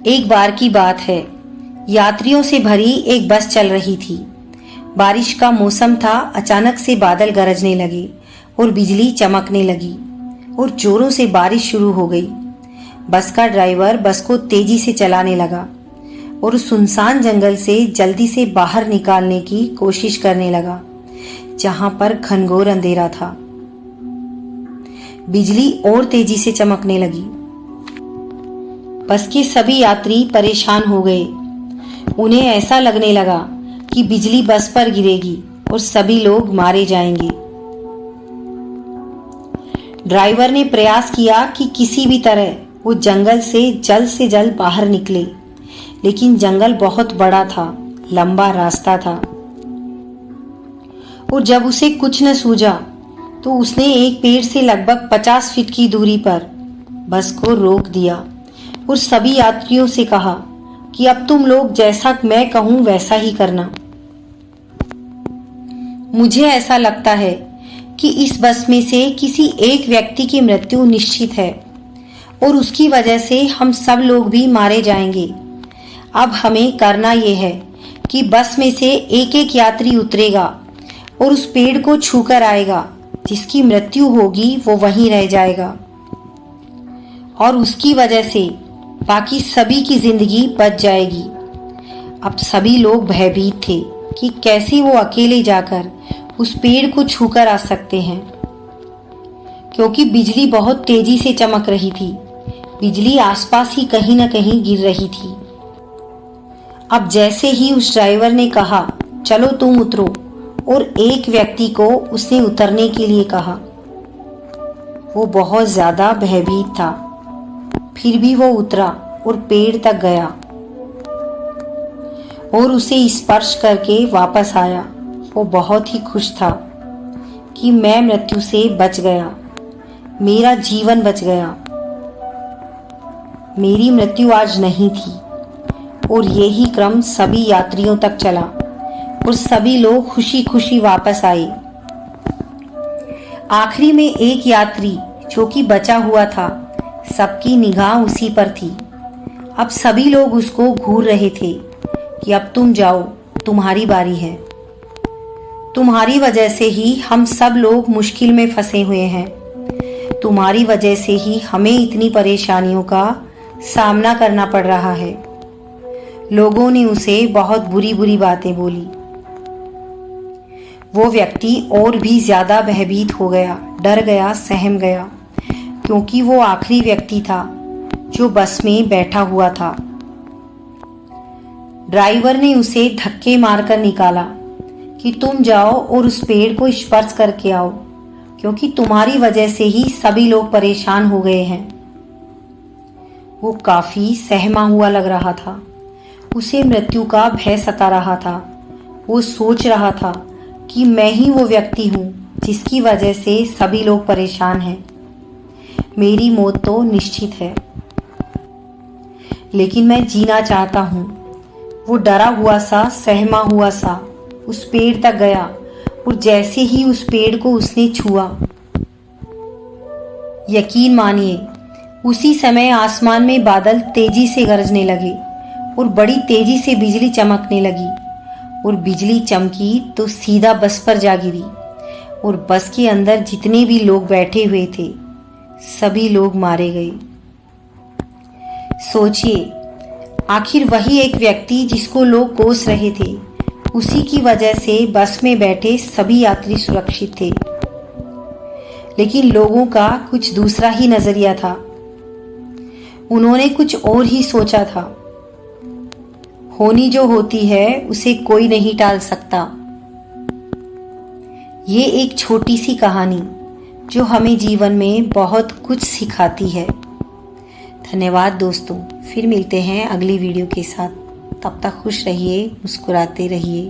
एक बार की बात है, यात्रियों से भरी एक बस चल रही थी। बारिश का मौसम था। अचानक से बादल गरजने लगे और बिजली चमकने लगी और जोरों से बारिश शुरू हो गई। बस का ड्राइवर बस को तेजी से चलाने लगा और उस सुनसान जंगल से जल्दी से बाहर निकालने की कोशिश करने लगा, जहां पर घनघोर अंधेरा था। बिजली और तेजी से चमकने लगी। बस के सभी यात्री परेशान हो गए। उन्हें ऐसा लगने लगा कि बिजली बस पर गिरेगी और सभी लोग मारे जाएंगे। ड्राइवर ने प्रयास किया कि किसी भी तरह वो जंगल से जल्द बाहर निकले, लेकिन जंगल बहुत बड़ा था, लंबा रास्ता था और जब उसे कुछ न सूझा तो उसने एक पेड़ से लगभग 50 फीट की दूरी पर बस को रोक दिया और सभी यात्रियों से कहा कि अब तुम लोग जैसा मैं कहूं वैसा ही करना। मुझे ऐसा लगता है कि इस बस में से किसी एक व्यक्ति की मृत्यु निश्चित है और उसकी वजह से हम सब लोग भी मारे जाएंगे। अब हमें करना यह है कि बस में से एक एक यात्री उतरेगा और उस पेड़ को छूकर आएगा। जिसकी मृत्यु होगी वो वहीं रह जाएगा और उसकी वजह से बाकी सभी की जिंदगी बच जाएगी। अब सभी लोग भयभीत थे कि कैसे वो अकेले जाकर उस पेड़ को छूकर आ सकते हैं, क्योंकि बिजली बहुत तेजी से चमक रही थी। बिजली आसपास ही कहीं न कहीं गिर रही थी। अब जैसे ही उस ड्राइवर ने कहा चलो तुम उतरो और एक व्यक्ति को उसने उतरने के लिए कहा, वो बहुत ज्यादा भयभीत था। फिर भी वो उतरा और पेड़ तक गया और उसे स्पर्श करके वापस आया। वो बहुत ही खुश था कि मैं मृत्यु से बच गया, मेरा जीवन बच गया, मेरी मृत्यु आज नहीं थी। और यही क्रम सभी यात्रियों तक चला और सभी लोग खुशी खुशी वापस आए। आखिरी में एक यात्री जो कि बचा हुआ था, सबकी निगाह उसी पर थी। अब सभी लोग उसको घूर रहे थे कि अब तुम जाओ, तुम्हारी बारी है। तुम्हारी वजह से ही हम सब लोग मुश्किल में फंसे हुए हैं। तुम्हारी वजह से ही हमें इतनी परेशानियों का सामना करना पड़ रहा है। लोगों ने उसे बहुत बुरी बुरी बातें बोली। वो व्यक्ति और भी ज्यादा भयभीत हो गया, डर गया, सहम गया, क्योंकि वो आखिरी व्यक्ति था जो बस में बैठा हुआ था। ड्राइवर ने उसे धक्के मारकर निकाला कि तुम जाओ और उस पेड़ को स्पर्श करके आओ, क्योंकि तुम्हारी वजह से ही सभी लोग परेशान हो गए हैं। वो काफी सहमा हुआ लग रहा था। उसे मृत्यु का भय सता रहा था। वो सोच रहा था कि मैं ही वो व्यक्ति हूं जिसकी वजह से सभी लोग परेशान हैं। मेरी मौत तो निश्चित है, लेकिन मैं जीना चाहता हूं। वो डरा हुआ सा, सहमा हुआ सा उस पेड़ तक गया और जैसे ही उस पेड़ को उसने छुआ, यकीन मानिए उसी समय आसमान में बादल तेजी से गरजने लगे और बड़ी तेजी से बिजली चमकने लगी। और बिजली चमकी तो सीधा बस पर जा गिरी और बस के अंदर जितने भी लोग बैठे हुए थे सभी लोग मारे गए। सोचिए, आखिर वही एक व्यक्ति जिसको लोग कोस रहे थे, उसी की वजह से बस में बैठे सभी यात्री सुरक्षित थे। लेकिन लोगों का कुछ दूसरा ही नजरिया था। उन्होंने कुछ और ही सोचा था। होनी जो होती है उसे कोई नहीं टाल सकता। ये एक छोटी सी कहानी जो हमें जीवन में बहुत कुछ सिखाती है। धन्यवाद दोस्तों, फिर मिलते हैं अगली वीडियो के साथ। तब तक खुश रहिए, मुस्कुराते रहिए।